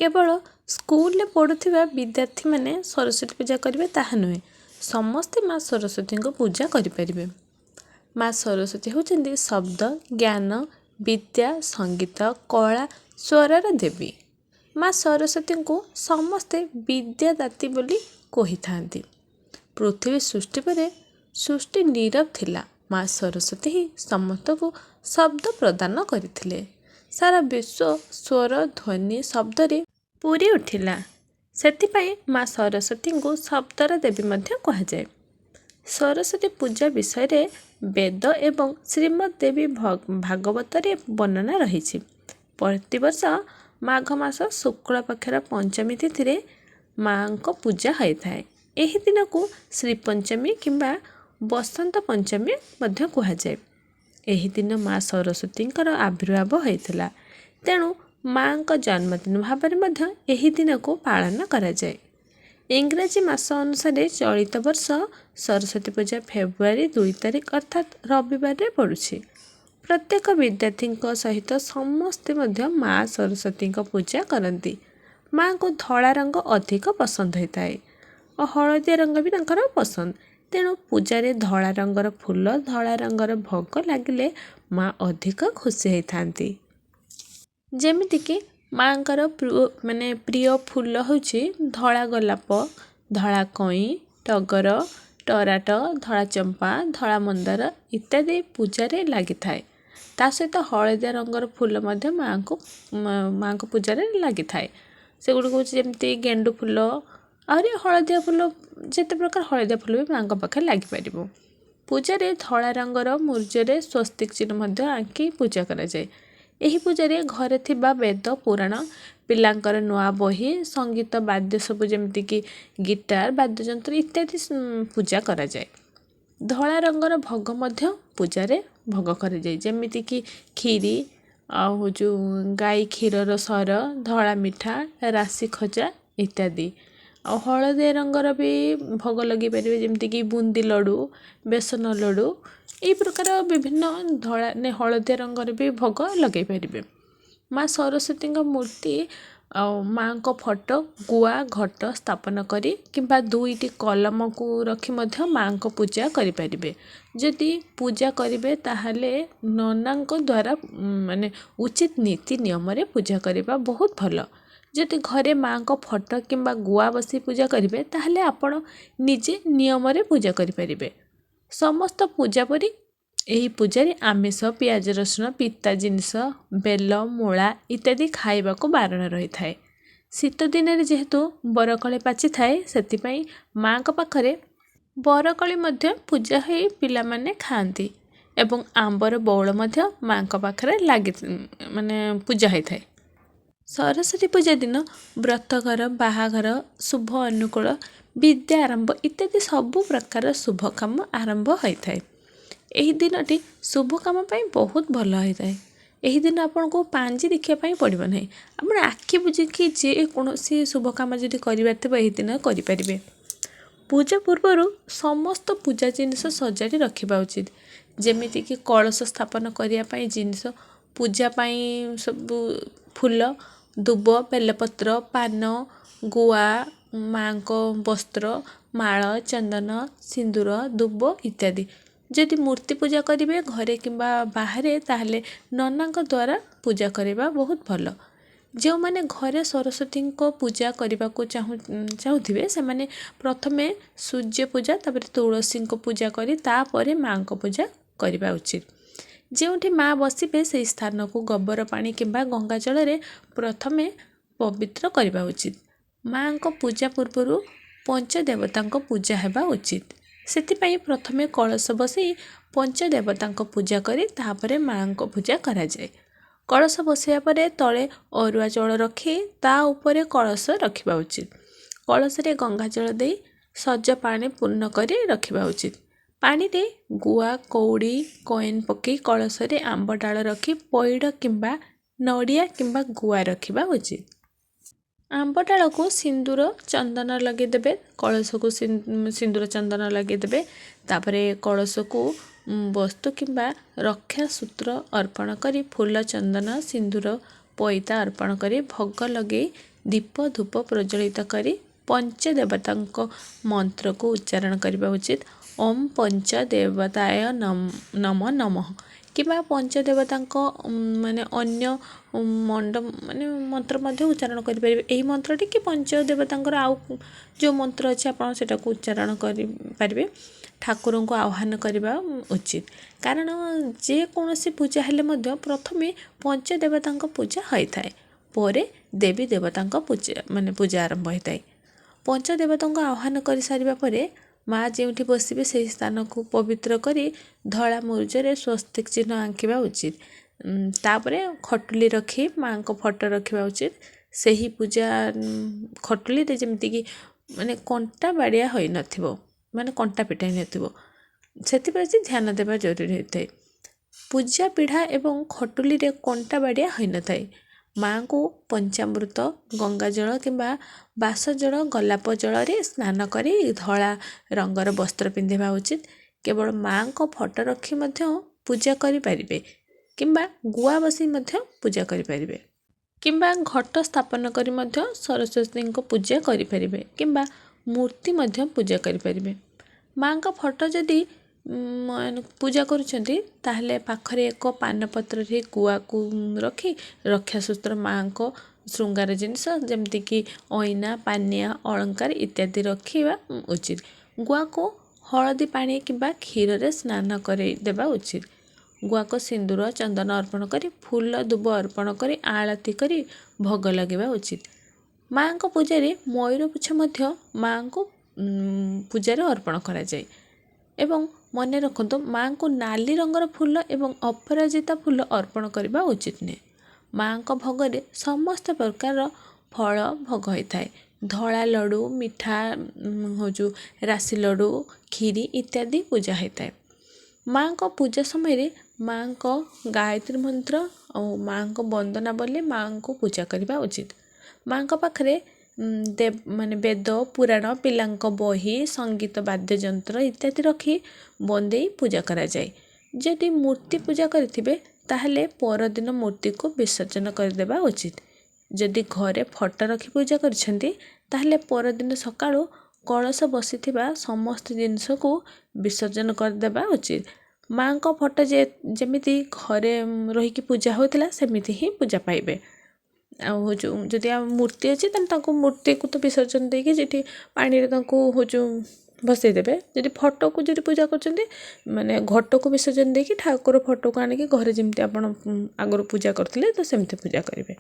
केवल स्कूल पढ़ुवा विद्यार्थी मैंने सरस्वती पूजा करेंगे ताहा नुहे समस्ते माँ सरस्वती को पूजा करें। माँ सरस्वती होती शब्द ज्ञान विद्या संगीत कला स्वरर देवी। माँ सरस्वती को समस्ते विद्यादाती बोली कही था। पृथ्वी सृष्टि पर सृष्टि नीरव थिला, माँ सरस्वती ही समस्त को शब्द प्रदान करथिले। सारा विश्व स्वर ध्वनि शब्द रे पूरी उठिला। सेतिपाई माँ सरस्वती को शब्दर देवी मध्य कहा जाए। सरस्वती पूजा विषय रे वेद एवं श्रीमद देवी भागवत रे वर्णना रही। प्रतिवर्ष माघ मास शुक्ल पक्षर पंचमी तिथि रे माँ को पूजा होता है। एही दिन को श्री पंचमी किंबा बसंत पंचमी मध्य कहा जाए। एही दिन माँ सरस्वती आविर्भाव होता, तेणु माँ का जन्मदिन भाव में एही दिन को पालन करा जाए। इंग्राजी मास अनुसार चलित वर्ष सरस्वती पूजा फेब्रुआरी 2 तारिख अर्थात रविवार रे पड़ुछि। प्रत्येक विद्यार्थी सहित समस्ते माँ सरस्वती पूजा करती। माँ को धला रंग अधिक पसंद होता है और हलदिया रंग भी तांकर पसंद, तेणु पूजारे धला रंगर फूल धला रंगर भोग लगिले माँ अधिक खुशी होती। जमीक माँ माने प्रिय फूल होछि धला गोलाप, धला कई, टगर, टराट, धला चंपा, धला मंदार इत्यादि पूजारे लगी थाए। ता सहित हलदिया रंगर फूल मध्य माँ को पूजारे लगी थाए। से गुड़ हूँ जमी गेंडु फूल आहरी हलदिया फूल जिते प्रकार हलदिया फूल भी माँ पाखे लगिपर। पूजारे धला रंगर मूर्जरे स्वस्तिक चिन्ह आंकी पूजा करा जाए। एही पूजारे घरे थिबा वेद पुराण पिलांकर नुआ बही संगीत वाद्य सब जमीक गिटार वाद्ययंत्र इत्यादि पूजा करा जाए। धला रंगर भोग मध्य पूजारे भोग करा जाए, जमीक खीरी आउ जो गाई क्षीरर सर धला मिठा राशि खजा इत्यादि। आ हलदिया रंगर भी भोग लगे पारे जमीक बुंदी लड्डू बेसन लड्डू यही प्रकार विभिन्न धला ने हलदिया रंगर भी भोग लगे पारे। माँ सरस्वती मूर्ति माँ को फोटो गुआ घट स्थापन करी किंबा दुईटी कलम को रखी मध्य माँ को पूजा करें। जदि पूजा करेंगे ताहले नना द्वारा माने उचित नीति नियम रे पूजा करवा बहुत भल। जदि घरे माँ को फोटो किंबा गुआ बसी पूजा करेंगे ताहले आपण निजे नियम रे पूजा करें। समस्त पूजा परी यही पूजारे आमिष पियाज रसुण पिता जिनिस बेल मूला इत्यादि खाइबा को बारण रही थाए। शीत दिन जेहेतु बरकली पाची थाए सेतिपाई माँ को पाखरे बरकली मध्य पूजा हो पिला माने खाआंती एवं आंबर बौल मध्य माँ को पाखरे लगी माने पूजा होता है। सरस्वती पूजा दिन व्रतघर बाहाघर शुभ अनुकूल विद्या आरंभ इत्यादि सबु प्रकार शुभ काम आरंभ होता है। यही दिन शुभ काम बहुत भल होता है। यही दिन आपन को पांजी देखापी पड़ो ना, आप आखि बुझिकी जेकोसी शुभ कम जब कर दिन करें। पूजा पूर्व समस्त पूजा जिनिस सजाड़ी रखा उचित, जमीक कलश स्थापन करने जिनिस पूजापाई सब फूल दुब बेलपत्र पान गुआ माँ को वस्त्र माल चंदन सिंदूर दुब इत्यादि। जदि मूर्ति पूजा करेंगे घरे किंबा बाहर ताहले नना द्वारा पूजा करवा बहुत भल। जो माने घरे सरस्वती को पूजा करने को चाहूथे से माने प्रथमे सूर्य पूजा तापर तुलसी को पूजा करी तापर माँ को पूजा करवा उचित। जोठी माँ बसबे से स्थान को गोबर पानी किंबा गंगा जल रे प्रथमे पवित्र करवा उचित। माँ को पूजा पूर्व पंचदेवता को पूजा हेबा उचित। सेतिपाई प्रथमे कलश बसई पंचदेवता को पूजा करी तापरे माँ को पूजा करा जाए। कलश बसैया परे तले अरुआ चाउल रखी ता उपरे कलश रखिबा उचित। कलश रे गंगा जल दे सज पानी पूर्ण करी रखिबा उचित। पानी रे गुआ कौड़ी कॉइन पकई कलश रे आंब डाल रखी पैड किंबा नड़िया किंबा गुआ रखिबा उचित। आंब डाल को सिंदूर चंदन लगेदेवे, कलश को सिंदूर चंदन लगेदेवे, तापरे कलश को वस्तु किंबा रक्षा सूत्र अर्पण करी फूल चंदन सिंदूर बोइता अर्पण करी भोग लगे दीप धूप प्रज्वलित करी पंचदेवता मंत्र को उच्चारण करने उचित। ओम पंचदेवताय नम नमः किंबा पंचदेवता माने अन्य माने मंत्र मध्य उच्चारण करें। यही मंत्रटी कि पंचदेवतांकर आउ जो मंत्र अच्छे आप उच्चारण करें। ठाकुर को आह्वान करने उचित कारण जेकोसी पूजा हेले प्रथमे पंचदेवता पूजा होता है पर देवी देवता पूजा माने पूजा आरंभ होता है। पंचदेवता को आह्वान कर सारिबा परे माँ जो बसवे से स्थान को पवित्र करी धला मुरुजरे स्वस्तिक चिन्ह आंकिबा उचित। तापरे खटुली रखी माँ को फोटो रखा उचित। से ही पूजा खटुली रे जेमती कि माने कंटा बाड़िया होई नथिबो माने कंटा पिटाई नथिबो सेतिपरे ध्यान देवा जरूरी होता है। पूजा पीढ़ा एवं खटुली रे कंटा बाड़िया होई न थाए। माँ को पंचामृत गंगाजल किंबा बासजल गोलाप जल स्नान करी धला रंगर वस्त्र पिंधिबा उचित। केवल माँ को फोटो रखी पूजा करें किंबा गुआ बसी पूजा करें किंबा घट स्थापन करी सरस्वती को पूजा करें किंबा मूर्ति पूजा करें। माँ का फोटो जदि पूजा करुँच ताहले पाखरे एक पानपत्र गुआ को रखी रक्षासूत्र माँ को श्रृंगार जिनस जमती कि अईना पानिया अलंकार इत्यादि रखा उचित। गुआ को हलदी पानी किंबा क्षीर रे स्नान करदेवा उचित। गुआ को सिंदूर चंदन अर्पण करी फूल दुब अर्पण करी आरती करी भोग लगे उचित। माँ को पूजा मयूर पुछ माँ को पूजार अर्पण करा जाए। एवं मन रखु माँ को नाली रंगर फूल एवं अपराजिता फूल अर्पण करने उचित नुहे। माँ को भोगरे समस्त प्रकार फल भोग होता है। धला लड्डू मिठा हो राशि लड्डू खीरी इत्यादि पूजा होता है। माँ को पूजा समय माँ को गायत्री मंत्र और माँ को वंदना बोली माँ को पूजा करने उचित। माँ को पाखरे देव माने वेद पुराण पिलांक बही संगीत वाद्ययंत्र इत्यादि रखी बंदे पूजा करा जाए। जदि मूर्ति पूजा करें ताहले परदिन मूर्ति को विसर्जन करदेवा उचित। जदि घरे फोटो रखी पूजा करछंती ताहले परदिन सकाळु कलश बसी समस्त जिनस को विसर्जन करदेवा उचित। माँ को फोटो जेमिति घरे रही पूजा होता सेमिति ही पूजा पाइबे। जदि मूर्ति अच्छी तो मूर्ति को तो विसर्जन देकी जी पानी भसई देवे। जदि फोटो को जब पूजा कर माने घट को विसर्जन देकी ठाकुर फोटो को आनिक घरे जमी आप आगर पूजा करते तो सेमती पूजा करेंगे।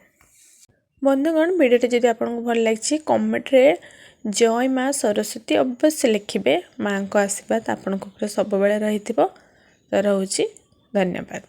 बंधुगण भिडियोटी जदि आपको भल लगी कमेंट रे जय माँ सरस्वती अवश्य लिखिए। माँ को आशीर्वाद आपको सब बेले रही। तो रोची धन्यवाद।